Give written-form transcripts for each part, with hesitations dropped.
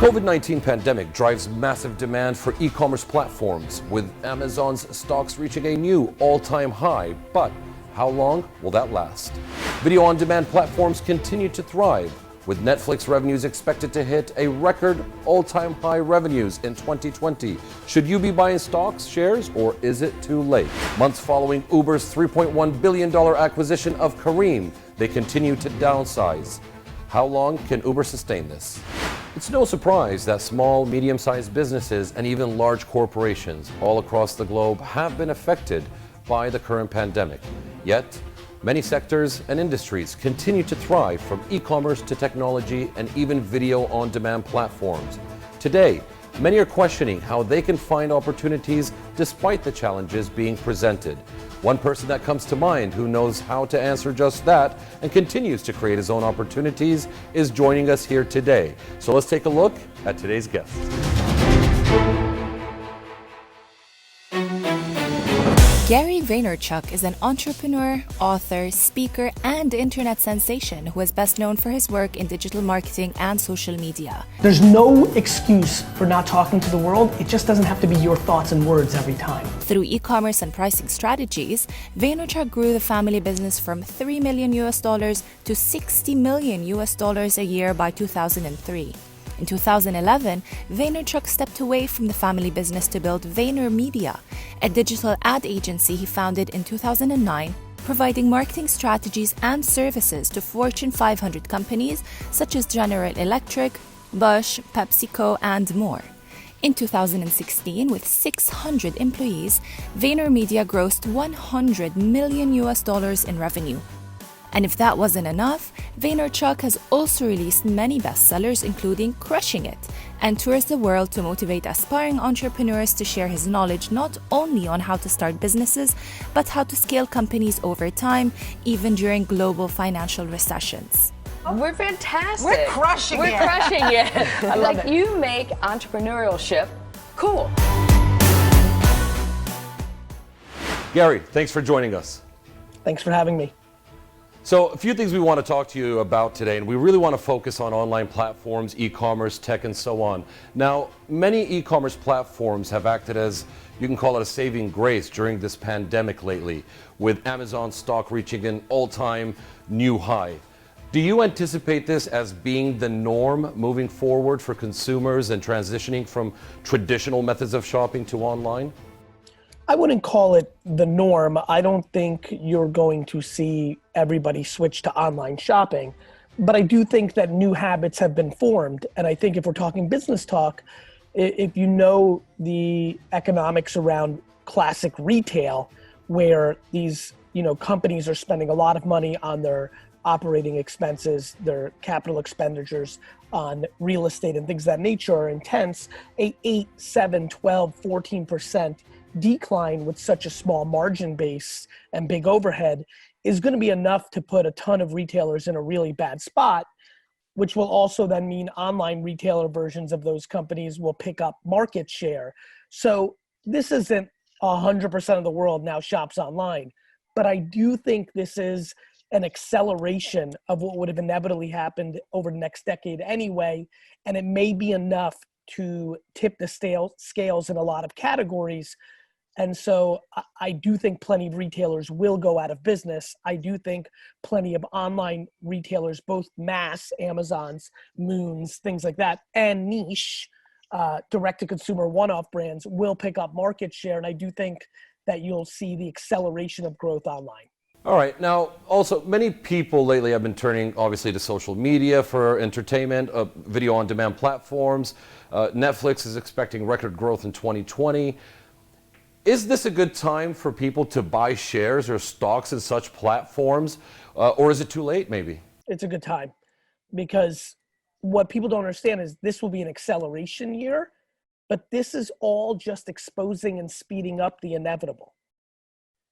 COVID-19 pandemic drives massive demand for e-commerce platforms, with Amazon's stocks reaching a new all-time high. But how long will that last? Video on-demand platforms continue to thrive, with Netflix revenues expected to hit a record all-time high revenues in 2020. Should you be buying stocks, shares, or is it too late? Months following Uber's $3.1 billion acquisition of Crain, they continue to downsize. How long can Uber sustain this? It's no surprise that small, medium-sized businesses and even large corporations all across the globe have been affected by the current pandemic. Yet, many sectors and industries continue to thrive, from e-commerce to technology and even video on-demand platforms. Today, many are questioning how they can find opportunities despite the challenges being presented. One person that comes to mind who knows how to answer just that and continues to create his own opportunities is joining us here today. So let's take a look at today's guest. Gary Vaynerchuk is an entrepreneur, author, speaker, and internet sensation who is best known for his work in digital marketing and social media. There's no excuse for not talking to the world. It just doesn't have to be your thoughts and words every time. Through e-commerce and pricing strategies, Vaynerchuk grew the family business from $3 million to $60 million a year by 2003. In 2011, Vaynerchuk stepped away from the family business to build VaynerMedia, a digital ad agency he founded in 2009, providing marketing strategies and services to Fortune 500 companies such as General Electric, Bosch, PepsiCo, and more. In 2016, with 600 employees, VaynerMedia grossed $100 million in revenue. And if that wasn't enough, Vaynerchuk has also released many bestsellers, including Crushing It, and tours the world to motivate aspiring entrepreneurs to share his knowledge not only on how to start businesses, but how to scale companies over time, even during global financial recessions. We're fantastic. We're crushing it. We're crushing it. I love it. You make entrepreneurship cool. Gary, thanks for joining us. Thanks for having me. So a few things we want to talk to you about today, and we really want to focus on online platforms, e-commerce, tech, and so on. Now, many e-commerce platforms have acted as, you can call it, a saving grace during this pandemic lately, with Amazon stock reaching an all-time new high. Do you anticipate this as being the norm moving forward for consumers and transitioning from traditional methods of shopping to online? I wouldn't call it the norm. I don't think you're going to see everybody switch to online shopping, but I do think that new habits have been formed. And I think if we're talking business talk, if you know the economics around classic retail, where these companies are spending a lot of money on their operating expenses, their capital expenditures on real estate and things of that nature are intense, 8, 7, 12, 14% decline with such a small margin base and big overhead is going to be enough to put a ton of retailers in a really bad spot, which will also then mean online retailer versions of those companies will pick up market share. So this isn't 100% of the world now shops online, but I do think this is an acceleration of what would have inevitably happened over the next decade anyway, and it may be enough to tip the scales in a lot of categories. And so I do think plenty of retailers will go out of business. I do think plenty of online retailers, both mass, Amazons, Moons, things like that, and niche, direct-to-consumer one-off brands will pick up market share. And I do think that you'll see the acceleration of growth online. All right. Now, also, many people lately have been turning, obviously, to social media for entertainment, video on-demand platforms. Netflix is expecting record growth in 2020. Is this a good time for people to buy shares or stocks in such platforms, or is it too late, maybe? It's a good time, because what people don't understand is this will be an acceleration year, but this is all just exposing and speeding up the inevitable.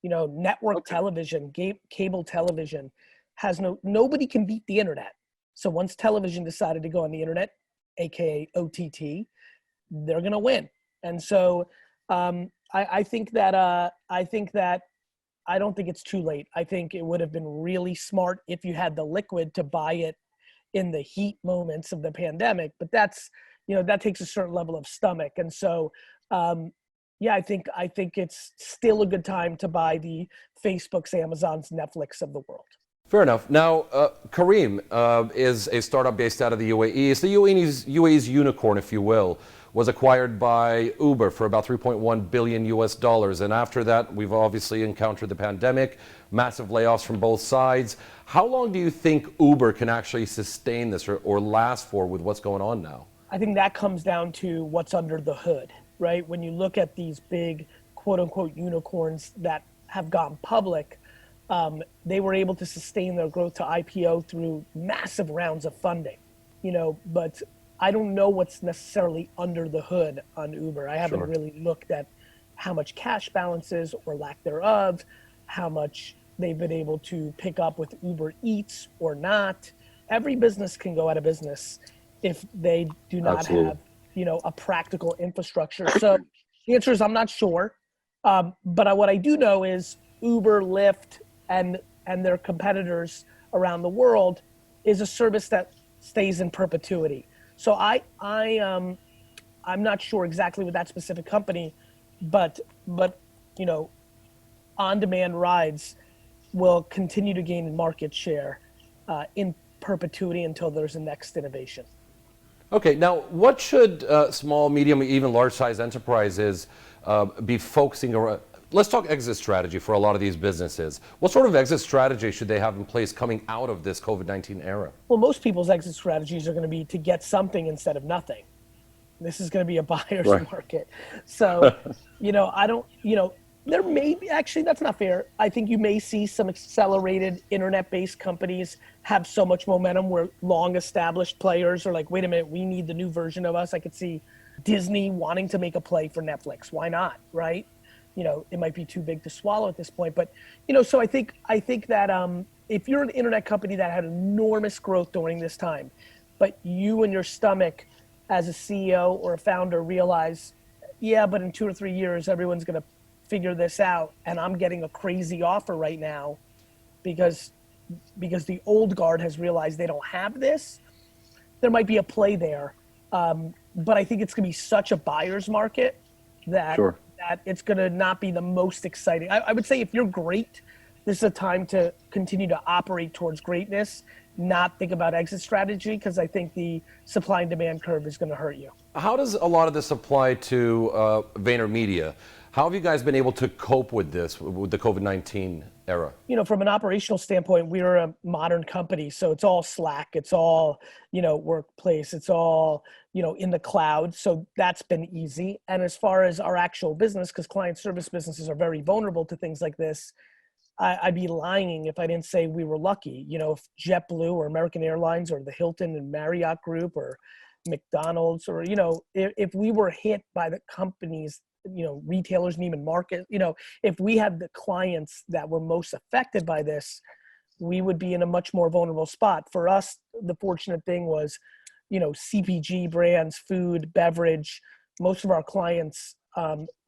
Network television, cable television has nobody can beat the internet. So once television decided to go on the internet, AKA OTT, they're going to win. And so I think that I don't think it's too late. I think it would have been really smart if you had the liquid to buy it in the heat moments of the pandemic, but that's that takes a certain level of stomach. And so, yeah, I think it's still a good time to buy the Facebooks, Amazons, Netflix of the world. Fair enough. Now, Kareem is a startup based out of the UAE. It's the UAE's unicorn, if you will, was acquired by Uber for about 3.1 billion US dollars. And after that, we've obviously encountered the pandemic, massive layoffs from both sides. How long do you think Uber can actually sustain this or last for with what's going on now? I think that comes down to what's under the hood, right? When you look at these big, quote unquote, unicorns that have gone public, they were able to sustain their growth to IPO through massive rounds of funding, but I don't know what's necessarily under the hood on Uber. I haven't really looked at how much cash balances or lack thereof, how much they've been able to pick up with Uber Eats or not. Every business can go out of business if they do not have, a practical infrastructure. So the answer is I'm not sure. But what I do know is Uber, Lyft, and their competitors around the world is a service that stays in perpetuity. So I'm not sure exactly with that specific company, but on-demand rides will continue to gain market share in perpetuity until there's a next innovation. Okay, now what should small, medium, even large-size enterprises be focusing around? Let's talk exit strategy for a lot of these businesses. What sort of exit strategy should they have in place coming out of this COVID-19 era? Well, most people's exit strategies are going to be to get something instead of nothing. This is going to be a buyer's market. So, there may be, actually, that's not fair. I think you may see some accelerated internet-based companies have so much momentum where long-established players are like, wait a minute, we need the new version of us. I could see Disney wanting to make a play for Netflix. Why not, right? It might be too big to swallow at this point, but, so I think that if you're an internet company that had enormous growth during this time, but you and your stomach as a CEO or a founder realize, yeah, but in 2 or 3 years, everyone's going to figure this out. And I'm getting a crazy offer right now because the old guard has realized they don't have this. There might be a play there. But I think it's going to be such a buyer's market that it's going to not be the most exciting. I would say if you're great, this is a time to continue to operate towards greatness, not think about exit strategy, because I think the supply and demand curve is going to hurt you. How does a lot of this apply to VaynerMedia? How have you guys been able to cope with this, with the COVID-19 era? From an operational standpoint, we're a modern company, so it's all Slack, it's all, workplace, it's all, in the cloud. So that's been easy. And as far as our actual business, because client service businesses are very vulnerable to things like this, I'd be lying if I didn't say we were lucky. If JetBlue or American Airlines or the Hilton and Marriott Group or McDonald's or, if we were hit by the companies, retailers and even market, if we had the clients that were most affected by this, we would be in a much more vulnerable spot. For us, the fortunate thing was, CPG brands, food, beverage, most of our clients,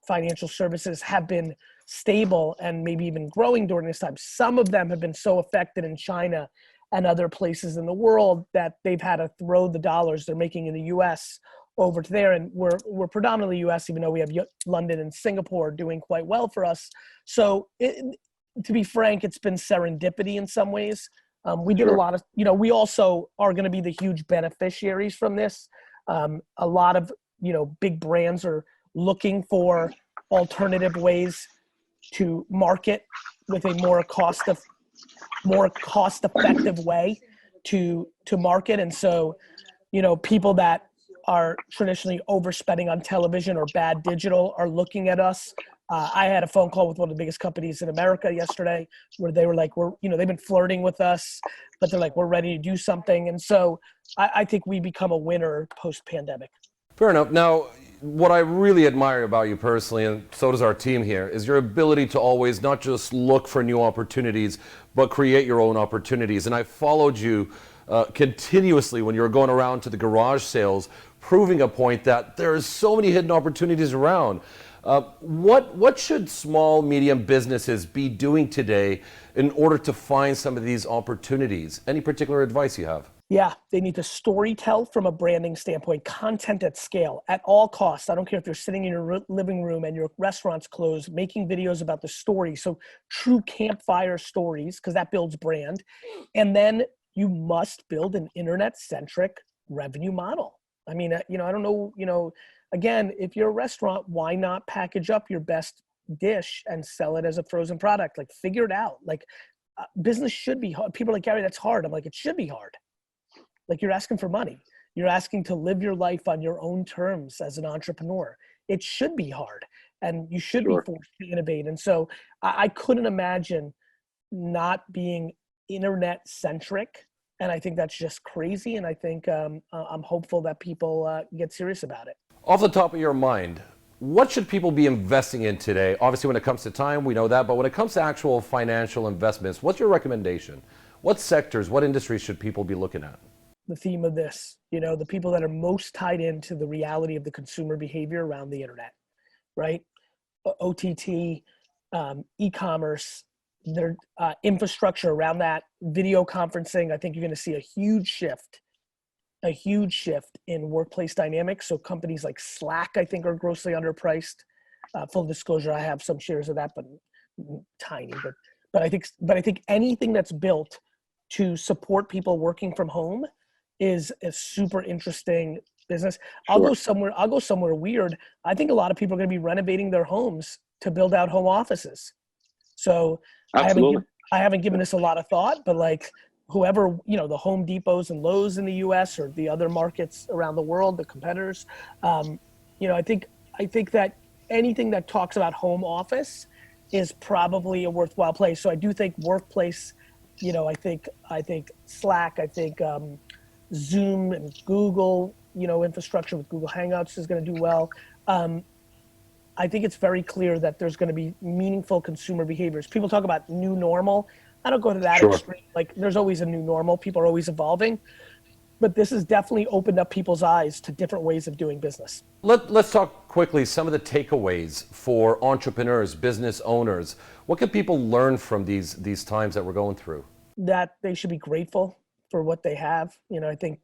financial services have been stable and maybe even growing during this time. Some of them have been so affected in China and other places in the world that they've had to throw the dollars they're making in the US over to there. And we're predominantly US, even though we have London and Singapore doing quite well for us. So to be frank, it's been serendipity in some ways. We did a lot of, we also are going to be the huge beneficiaries from this. A lot of, big brands are looking for alternative ways to market with a more cost-effective way to market. And so, people that are traditionally overspending on television or bad digital are looking at us. I had a phone call with one of the biggest companies in America yesterday where they were like, they've been flirting with us, but they're like, we're ready to do something. And so I think we become a winner post-pandemic. Fair enough. Now, what I really admire about you personally, and so does our team here, is your ability to always not just look for new opportunities, but create your own opportunities. And I followed you continuously when you were going around to the garage sales, proving a point that there are so many hidden opportunities around. What should small, medium businesses be doing today in order to find some of these opportunities? Any particular advice you have? Yeah, they need to storytell from a branding standpoint, content at scale, at all costs. I don't care if you're sitting in your living room and your restaurant's closed, making videos about the story. So true campfire stories, because that builds brand. And then you must build an internet-centric revenue model. I mean, I don't know, again, if you're a restaurant, why not package up your best dish and sell it as a frozen product? Like, figure it out. Like, business should be hard. People are like, Gary, that's hard. I'm like, it should be hard. Like, you're asking for money. You're asking to live your life on your own terms as an entrepreneur. It should be hard, and you should be forced to innovate. And so I couldn't imagine not being internet centric. And I think that's just crazy. And I think I'm hopeful that people get serious about it. Off the top of your mind, what should people be investing in today? Obviously, when it comes to time, we know that. But when it comes to actual financial investments, what's your recommendation? What sectors, what industries should people be looking at? The theme of this, the people that are most tied into the reality of the consumer behavior around the internet, right? OTT, e-commerce, their infrastructure around that, video conferencing. I think you're going to see a huge shift in workplace dynamics. So companies like Slack, I think, are grossly underpriced. Full disclosure, I have some shares of that, but tiny. But I think anything that's built to support people working from home is a super interesting business. I'll go somewhere weird. I think a lot of people are going to be renovating their homes to build out home offices. So I haven't given this a lot of thought, but like whoever, the Home Depots and Lowe's in the US or the other markets around the world, the competitors, I think that anything that talks about home office is probably a worthwhile place. So I do think workplace, I think Slack, I think Zoom and Google, infrastructure with Google Hangouts is going to do well. I think it's very clear that there's going to be meaningful consumer behaviors. People talk about new normal. I don't go to that extreme. Like, there's always a new normal. People are always evolving. But this has definitely opened up people's eyes to different ways of doing business. Let's talk quickly some of the takeaways for entrepreneurs, business owners. What can people learn from these times that we're going through? That they should be grateful for what they have. I think,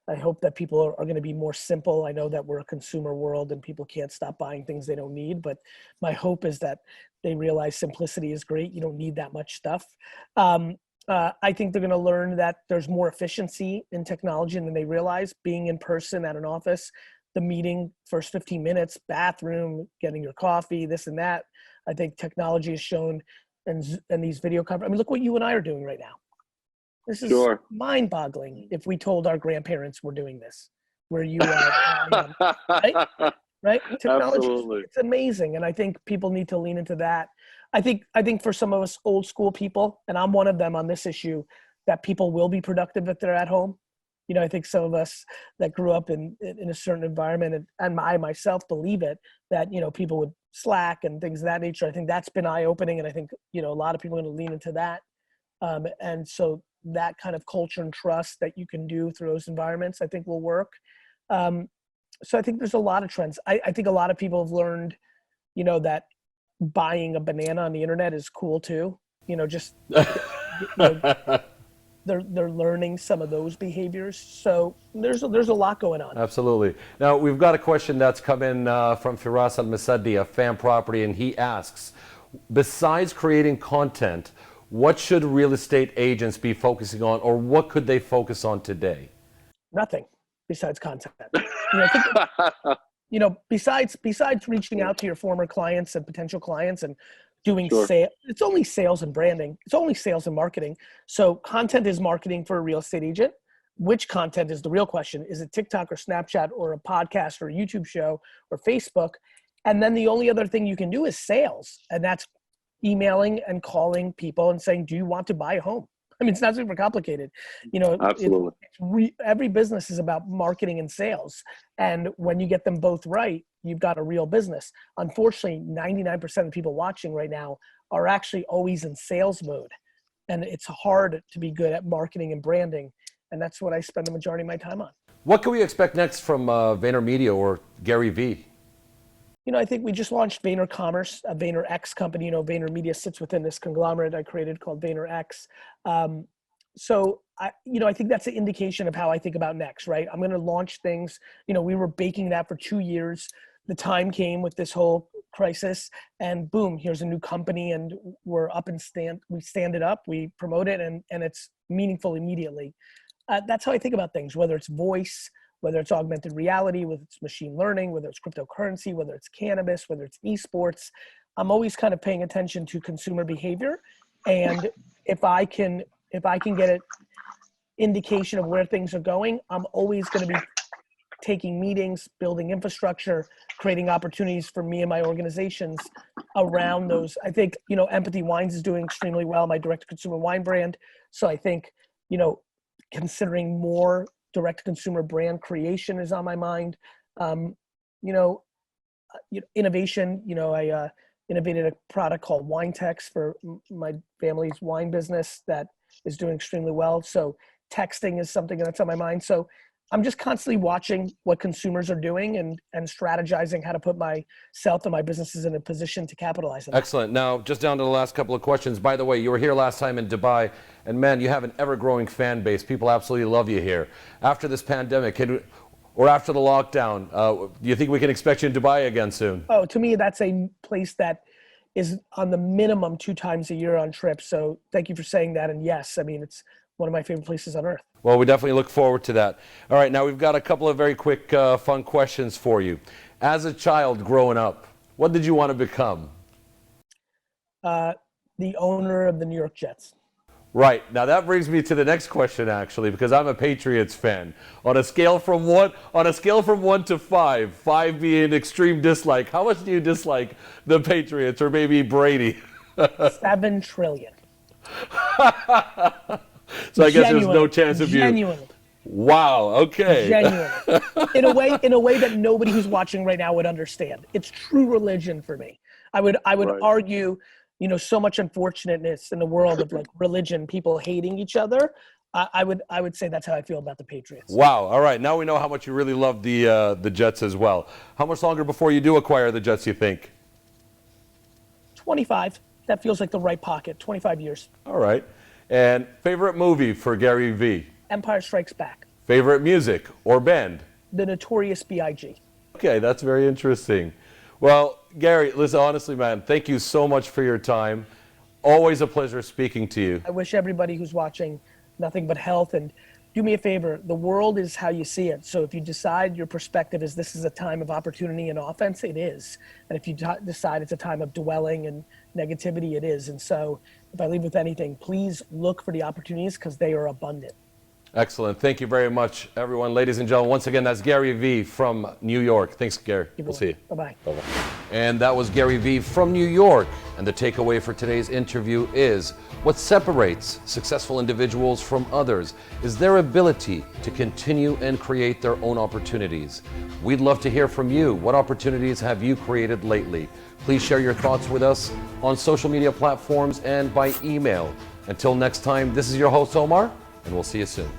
I hope that people are going to be more simple. I know that we're a consumer world and people can't stop buying things they don't need, but my hope is that they realize simplicity is great. You don't need that much stuff. I think they're going to learn that there's more efficiency in technology than they realize. Being in person at an office, the meeting, first 15 minutes, bathroom, getting your coffee, this and that. I think technology has shown, and these video conferences. I mean, look what you and I are doing right now. This is mind-boggling if we told our grandparents we're doing this, where you are, right? Technology, it's amazing. And I think people need to lean into that. I think for some of us old school people, and I'm one of them on this issue, that people will be productive if they're at home. I think some of us that grew up in a certain environment, and I myself believe it, that, people would Slack and things of that nature. I think that's been eye-opening. And I think, a lot of people are going to lean into that. And so that kind of culture and trust that you can do through those environments, I think will work. So I think there's a lot of trends. I think a lot of people have learned, that buying a banana on the internet is cool too. They're learning some of those behaviors. So there's a lot going on. Absolutely. Now we've got a question that's come in from Firas Al-Masadi, a fan property, and he asks, besides creating content, what should real estate agents be focusing on, or what could they focus on today? Nothing besides content. Besides reaching out to your former clients and potential clients and doing sales, it's only sales and branding. It's only sales and marketing. So content is marketing for a real estate agent. Which content is the real question? Is it TikTok or Snapchat or a podcast or a YouTube show or Facebook? And then the only other thing you can do is sales. And that's emailing and people and saying, do you want to buy a home? I mean, it's not super complicated. Absolutely. Every business is about marketing and sales. And when you get them both right, you've got a real business. Unfortunately, 99% of people watching right now are actually always in sales mode. And it's hard to be good at marketing and branding. And that's what I spend the majority of my time on. What can we expect next from VaynerMedia or Gary Vee? I think we just launched Vayner Commerce, a VaynerX company. VaynerMedia sits within this conglomerate I created called VaynerX. So I think that's an indication of how I think about next, right? I'm going to launch things. We were baking that for 2 years. The time came with this whole crisis, and boom, here's a new company, and we're up and we stand it up, we promote it, and it's meaningful immediately. That's how I think about things, whether it's voice, whether it's augmented reality, whether it's machine learning, whether it's cryptocurrency, whether it's cannabis, whether it's esports. I'm always kind of paying attention to consumer behavior. And if I can get an indication of where things are going, I'm always going to be taking meetings, building infrastructure, creating opportunities for me and my organizations around those. I think, Empathy Wines is doing extremely well, my direct-to-consumer wine brand. So I think, considering more direct-to-consumer brand creation is on my mind. Innovation, I innovated a product called Wine Text for my family's wine business that is doing extremely well. So texting is something that's on my mind. So I'm just constantly watching what consumers are doing and strategizing how to put myself and my businesses in a position to capitalize on that. Excellent. Now, just down to the last couple of questions. By the way, you were here last time in Dubai, and man, you have an ever-growing fan base. People absolutely love you here. After this pandemic, or after the lockdown, do you think we can expect you in Dubai again soon? Oh, to me, that's a place that is on the minimum 2 times a year on trips. So thank you for saying that. And yes, it's one of my favorite places on earth. Well, we definitely look forward to that. All right, now we've got a couple of very quick, fun questions for you. As a child growing up, what did you want to become? The owner of the New York Jets. Right. Now that brings me to the next question, actually, because I'm a Patriots fan. On a scale from 1 to 5, 5 being extreme dislike, how much do you dislike the Patriots, or maybe Brady? 7 trillion. So I guess there's no chance of you. Genuinely. Wow. Okay. Genuinely. in a way that nobody who's watching right now would understand. It's true religion for me. I would Right. argue, so much unfortunateness in the world of like religion, people hating each other. I would say that's how I feel about the Patriots. Wow. All right. Now we know how much you really love the Jets as well. How much longer before you do acquire the Jets, you think? 25. That feels like the right pocket. 25 years. All right. And favorite movie for Gary V? Empire Strikes Back. Favorite music or band? The Notorious B.I.G. Okay, that's very interesting. Well, Gary, listen, honestly, man, thank you so much for your time. Always a pleasure speaking to you. I wish everybody who's watching nothing but health, and do me a favor, the world is how you see it. So if you decide your perspective is this is a time of opportunity and offense, it is. And if you decide it's a time of dwelling and negativity, it is. And so if I leave with anything, please look for the opportunities because they are abundant. Excellent. Thank you very much, everyone. Ladies and gentlemen, once again, that's Gary V from New York. Thanks, Gary. We'll see you. Bye-bye. Bye-bye. And that was Gary V from New York. And the takeaway for today's interview is what separates successful individuals from others is their ability to continue and create their own opportunities. We'd love to hear from you. What opportunities have you created lately? Please share your thoughts with us on social media platforms and by email. Until next time, this is your host, Omar, and we'll see you soon.